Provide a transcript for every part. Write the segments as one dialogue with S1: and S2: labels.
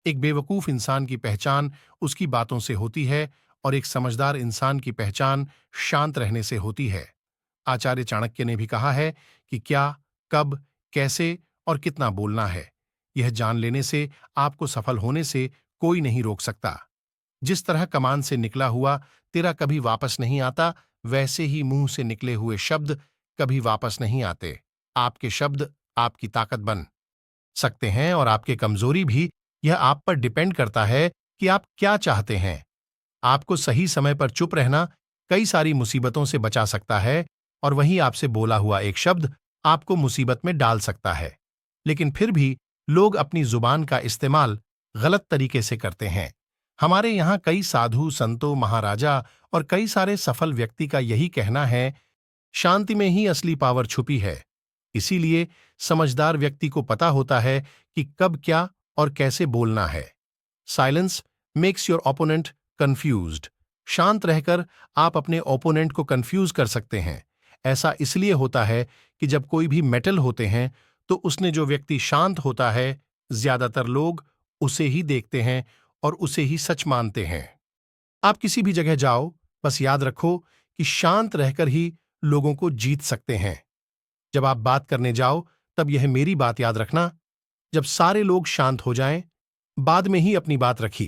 S1: एक बेवकूफ इंसान की पहचान उसकी बातों से होती है और एक समझदार इंसान की पहचान शांत रहने से होती है। आचार्य चाणक्य ने भी कहा है कि क्या, कब, कैसे और कितना बोलना है, यह जान लेने से आपको सफल होने से कोई नहीं रोक सकता। जिस तरह कमान से निकला हुआ तिरा कभी वापस नहीं आता, वैसे ही मुंह से निकले हुए शब्द कभी वापस नहीं आते। आपके शब्द आपकी ताकत बन सकते हैं और आपके कमजोरी भी। यह आप पर डिपेंड करता है कि आप क्या चाहते हैं। आपको सही समय पर चुप रहना कई सारी मुसीबतों से बचा सकता है, और वहीं आपसे बोला हुआ एक शब्द आपको मुसीबत में डाल सकता है। लेकिन फिर भी लोग अपनी जुबान का इस्तेमाल गलत तरीके से करते हैं। हमारे यहाँ कई साधु संतों, महाराजा और कई सारे सफल व्यक्ति का यही कहना है, शांति में ही असली पावर छुपी है। इसीलिए समझदार व्यक्ति को पता होता है कि कब क्या और कैसे बोलना है। Silence makes your opponent confused. शांत रहकर आप अपने ओपोनेंट को कंफ्यूज कर सकते हैं। ऐसा इसलिए होता है कि जब कोई भी मेटल होते हैं तो उसने जो व्यक्ति शांत होता है, ज्यादातर लोग उसे ही देखते हैं और उसे ही सच मानते हैं। आप किसी भी जगह जाओ, बस याद रखो कि शांत रहकर ही लोगों को जीत सकते हैं। जब आप बात करने जाओ तब यह मेरी बात याद रखना, जब सारे लोग शांत हो जाएं, बाद में ही अपनी बात रखी,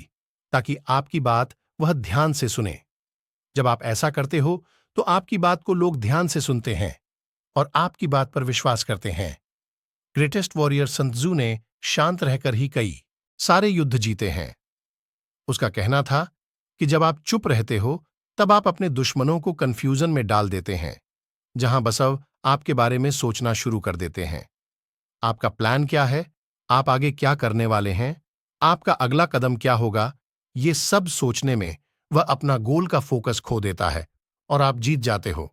S1: ताकि आपकी बात वह ध्यान से सुने। जब आप ऐसा करते हो तो आपकी बात को लोग ध्यान से सुनते हैं और आपकी बात पर विश्वास करते हैं। ग्रेटेस्ट वॉरियर sun Tzu ने शांत रहकर ही कई सारे युद्ध जीते हैं। उसका कहना था कि जब आप चुप रहते हो तब आप अपने दुश्मनों को कंफ्यूजन में डाल देते हैं, जहां बसव आपके बारे में सोचना शुरू कर देते हैं। आपका प्लान क्या है, आप आगे क्या करने वाले हैं, आपका अगला कदम क्या होगा, ये सब सोचने में वह अपना गोल का फोकस खो देता है और आप जीत जाते हो।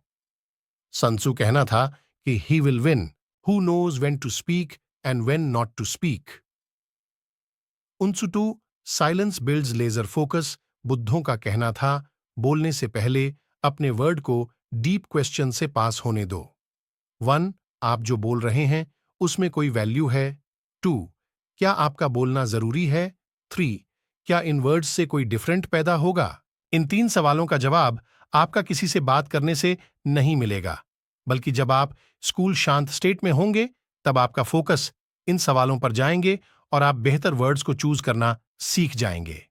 S1: sun Tzu कहना था कि he will win who knows when to speak and when not to speak. उनसुटू साइलेंस बिल्ड्स लेजर फोकस। बुद्धों का कहना था, बोलने से पहले अपने वर्ड को डीप क्वेश्चन से पास होने दो। 1. आप जो बोल रहे हैं उसमें कोई वैल्यू है। 2. क्या आपका बोलना जरूरी है। 3. क्या इन वर्ड्स से कोई डिफरेंट पैदा होगा। इन 3 सवालों का जवाब आपका किसी से बात करने से नहीं मिलेगा, बल्कि जब आप स्कूल शांत स्टेट में होंगे तब आपका फोकस इन सवालों पर जाएंगे और आप बेहतर वर्ड्स को चूज करना सीख जाएंगे।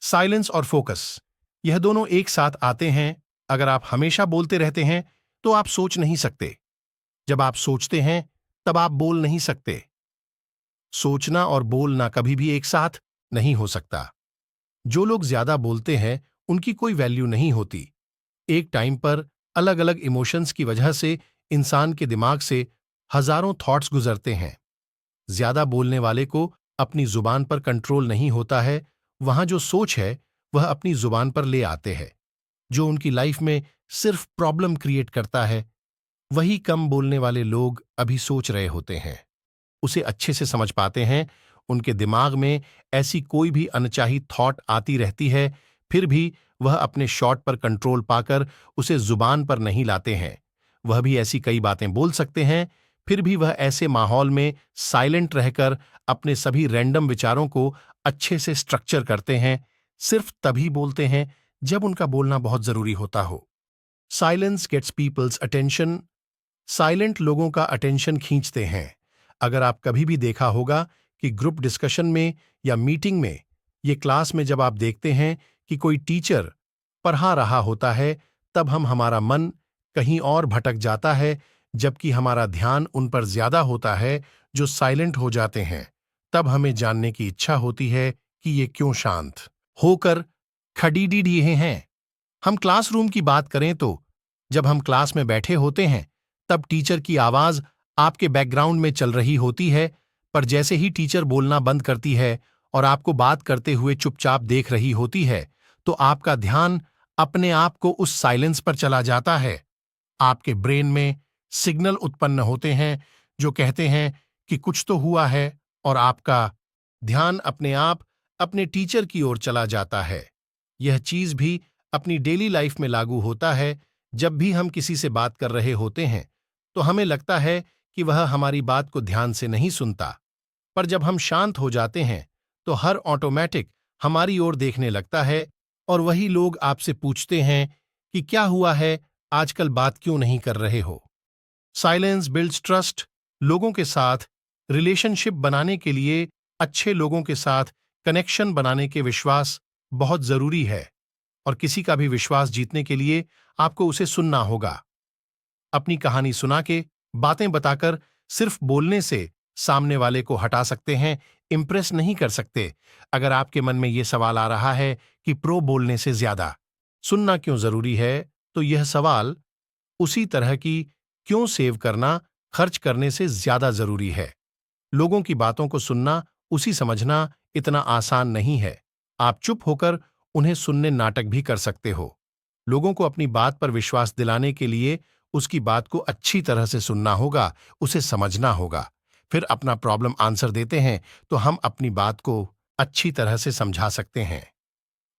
S1: साइलेंस और फोकस, यह दोनों एक साथ आते हैं। अगर आप हमेशा बोलते रहते हैं तो आप सोच नहीं सकते। जब आप सोचते हैं तब आप बोल नहीं सकते। सोचना और बोलना कभी भी एक साथ नहीं हो सकता। जो लोग ज्यादा बोलते हैं उनकी कोई वैल्यू नहीं होती। एक टाइम पर अलग अलग इमोशंस की वजह से इंसान के दिमाग से हजारों थॉट्स गुजरते हैं। ज्यादा बोलने वाले को अपनी जुबान पर कंट्रोल नहीं होता है। वहां जो सोच है वह अपनी जुबान पर ले आते हैं। जो उनकी लाइफ में सिर्फ प्रॉब्लम क्रिएट करता है, वही कम बोलने वाले लोग अभी सोच रहे होते हैं। उसे अच्छे से समझ पाते हैं। उनके दिमाग में ऐसी कोई भी अनचाही थॉट आती रहती है, फिर भी वह अपने शॉट पर कंट्रोल पाकर उसे जुबान पर नहीं लाते हैं। वह भी ऐसी कई बातें बोल सकते हैं, फिर भी वह ऐसे माहौल में साइलेंट रहकर अपने सभी रैंडम विचारों को अच्छे से स्ट्रक्चर करते हैं। सिर्फ तभी बोलते हैं जब उनका बोलना बहुत जरूरी होता हो। Silence gets people's attention. Silent लोगों का अटेंशन खींचते हैं। अगर आप कभी भी देखा होगा कि ग्रुप डिस्कशन में या मीटिंग में, ये क्लास में जब आप देखते हैं कि कोई टीचर पढ़ा रहा होता है, तब हमारा मन कहीं और भटक जाता है, जबकि हमारा ध्यान उन पर ज्यादा होता है जो साइलेंट हो जाते हैं। तब हमें जानने की इच्छा होती है कि ये क्यों शांत होकर खड़ीडी रहे हैं। हम क्लासरूम की बात करें तो जब हम क्लास में बैठे होते हैं तब टीचर की आवाज आपके बैकग्राउंड में चल रही होती है, पर जैसे ही टीचर बोलना बंद करती है और आपको बात करते हुए चुपचाप देख रही होती है, तो आपका ध्यान अपने आप को उस साइलेंस पर चला जाता है। आपके ब्रेन में सिग्नल उत्पन्न होते हैं जो कहते हैं कि कुछ तो हुआ है, और आपका ध्यान अपने आप अपने टीचर की ओर चला जाता है। यह चीज भी अपनी डेली लाइफ में लागू होता है। जब भी हम किसी से बात कर रहे होते हैं तो हमें लगता है कि वह हमारी बात को ध्यान से नहीं सुनता, पर जब हम शांत हो जाते हैं तो हर ऑटोमेटिक हमारी ओर देखने लगता है और वही लोग आपसे पूछते हैं कि क्या हुआ है, आजकल बात क्यों नहीं कर रहे हो। Silence builds trust. लोगों के साथ रिलेशनशिप बनाने के लिए, अच्छे लोगों के साथ कनेक्शन बनाने के विश्वास बहुत जरूरी है। और किसी का भी विश्वास जीतने के लिए आपको उसे सुनना होगा। अपनी कहानी सुना के, बातें बताकर, सिर्फ बोलने से सामने वाले को हटा सकते हैं, इंप्रेस नहीं कर सकते। अगर आपके मन में यह सवाल आ रहा है कि प्रो बोलने से ज्यादा सुनना क्यों जरूरी है, तो यह सवाल उसी तरह की क्यों सेव करना खर्च करने से ज्यादा जरूरी है। लोगों की बातों को सुनना, उसी समझना इतना आसान नहीं है। आप चुप होकर उन्हें सुनने नाटक भी कर सकते हो। लोगों को अपनी बात पर विश्वास दिलाने के लिए उसकी बात को अच्छी तरह से सुनना होगा, उसे समझना होगा। फिर अपना प्रॉब्लम आंसर देते हैं तो हम अपनी बात को अच्छी तरह से समझा सकते हैं।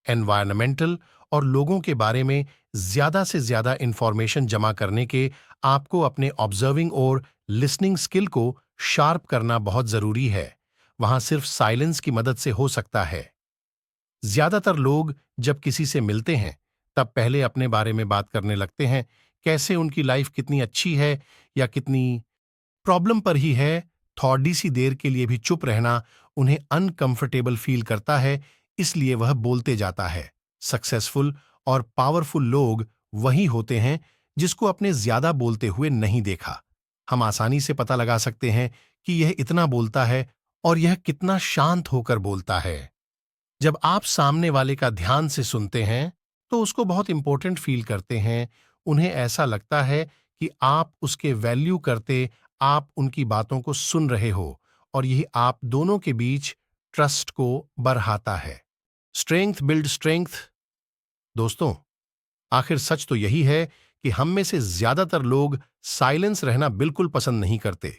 S1: एनवायरमेंटल और लोगों के बारे में ज्यादा से ज्यादा इंफॉर्मेशन जमा करने के आपको अपने ऑब्जर्विंग और लिसनिंग स्किल को शार्प करना बहुत जरूरी है। वहां सिर्फ साइलेंस की मदद से हो सकता है। ज्यादातर लोग जब किसी से मिलते हैं तब पहले अपने बारे में बात करने लगते हैं, कैसे उनकी लाइफ कितनी अच्छी है या कितनी प्रॉब्लम पर ही है। थोड़ी सी देर के लिए भी चुप रहना उन्हें अनकंफर्टेबल फील करता है, इसलिए वह बोलते जाता है। सक्सेसफुल और पावरफुल लोग वही होते हैं जिसको अपने ज्यादा बोलते हुए नहीं देखा। हम आसानी से पता लगा सकते हैं कि यह इतना बोलता है और यह कितना शांत होकर बोलता है। जब आप सामने वाले का ध्यान से सुनते हैं तो उसको बहुत इंपॉर्टेंट फील करते हैं। उन्हें ऐसा लगता है कि आप उसके वैल्यू करते, आप उनकी बातों को सुन रहे हो, और यही आप दोनों के बीच ट्रस्ट को बढ़ाता है। Strength build strength. दोस्तों, आखिर सच तो यही है कि हम में से ज्यादातर लोग साइलेंस रहना बिल्कुल पसंद नहीं करते।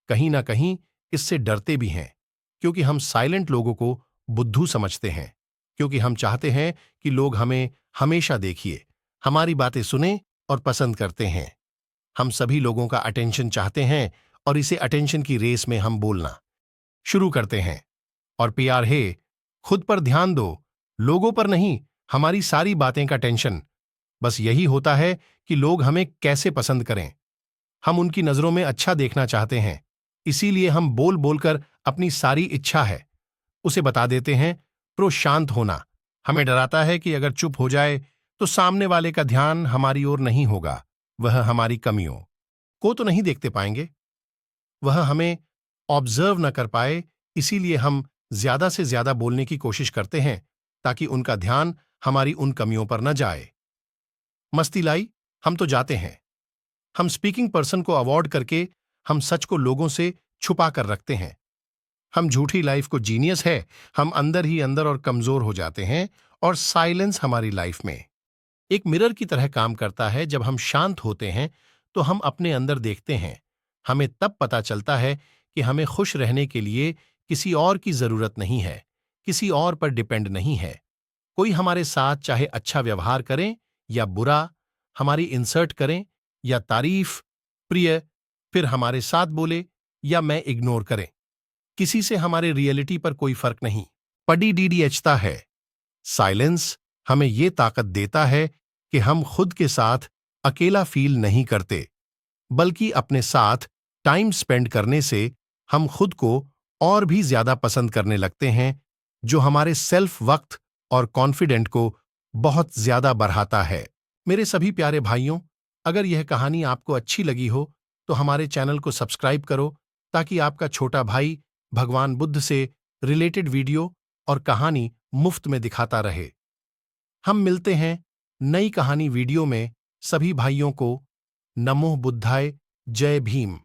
S1: कहीं ना कहीं इससे डरते भी हैं, क्योंकि हम साइलेंट लोगों को बुद्धू समझते हैं, क्योंकि हम चाहते हैं कि लोग हमें हमेशा देखिए, हमारी बातें सुने और पसंद करते हैं। हम सभी लोगों का अटेंशन चाहते हैं और इसे अटेंशन की रेस में हम बोलना शुरू करते हैं। और प्यार है, खुद पर ध्यान दो, लोगों पर नहीं। हमारी सारी बातें का टेंशन बस यही होता है कि लोग हमें कैसे पसंद करें। हम उनकी नजरों में अच्छा देखना चाहते हैं, इसीलिए हम बोल बोलकर अपनी सारी इच्छा है उसे बता देते हैं। प्रो शांत होना हमें डराता है कि अगर चुप हो जाए तो सामने वाले का ध्यान हमारी ओर नहीं होगा, वह हमारी कमियों को तो नहीं देखते पाएंगे, वह हमें ऑब्जर्व न कर पाए। इसीलिए हम ज्यादा से ज्यादा बोलने की कोशिश करते हैं ताकि उनका ध्यान हमारी उन कमियों पर न जाए। मस्ती लाई, हम तो जाते हैं। हम स्पीकिंग पर्सन को अवॉइड करके हम सच को लोगों से छुपा कर रखते हैं। हम झूठी लाइफ को जीनियस है, हम अंदर ही अंदर और कमजोर हो जाते हैं। और साइलेंस हमारी लाइफ में एक मिरर की तरह काम करता है। जब हम शांत होते हैं तो हम अपने अंदर देखते हैं। हमें तब पता चलता है कि हमें खुश रहने के लिए किसी और की जरूरत नहीं है, किसी और पर डिपेंड नहीं है। कोई हमारे साथ चाहे अच्छा व्यवहार करें या बुरा, हमारी इंसर्ट करें या तारीफ, प्रिय, फिर हमारे साथ बोले या मैं इग्नोर करें, किसी से हमारे रियलिटी पर कोई फर्क नहीं पड़ी डीडीएचता है। साइलेंस हमें ये ताकत देता है कि हम खुद के साथ अकेला फील नहीं करते, बल्कि अपने साथ टाइम स्पेंड करने से हम खुद को और भी ज्यादा पसंद करने लगते हैं, जो हमारे सेल्फ वक्त और कॉन्फिडेंट को बहुत ज्यादा बढ़ाता है। मेरे सभी प्यारे भाइयों, अगर यह कहानी आपको अच्छी लगी हो तो हमारे चैनल को सब्सक्राइब करो, ताकि आपका छोटा भाई भगवान बुद्ध से रिलेटेड वीडियो और कहानी मुफ्त में दिखाता रहे। हम मिलते हैं नई कहानी वीडियो में। सभी भाइयों को नमो बुद्धाय, जय भीम।